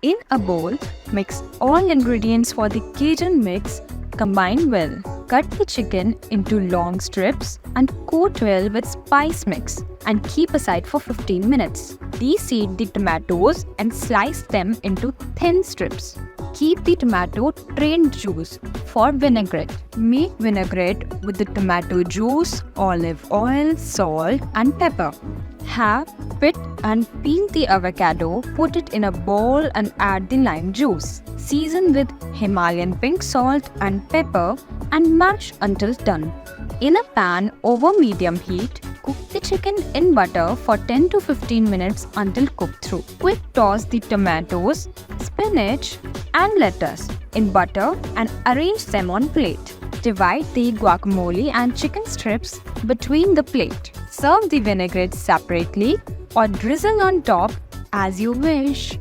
In a bowl, mix all ingredients for the Cajun mix, combine well. Cut the chicken into long strips and coat well with spice mix and keep aside for 15 minutes. Deseed the tomatoes and slice them into thin strips. Keep the tomato drained juice for vinaigrette. Make vinaigrette with the tomato juice, olive oil, salt and pepper. Pit and peel the avocado, put it in a bowl and add the lime juice. Season with Himalayan pink salt and pepper and mash until done. In a pan over medium heat, cook the chicken in butter for 10 to 15 minutes until cooked through. Quick toss the tomatoes, spinach and lettuce in butter and arrange them on plate. Divide the guacamole and chicken strips between the plate. Serve the vinaigrette separately or drizzle on top as you wish.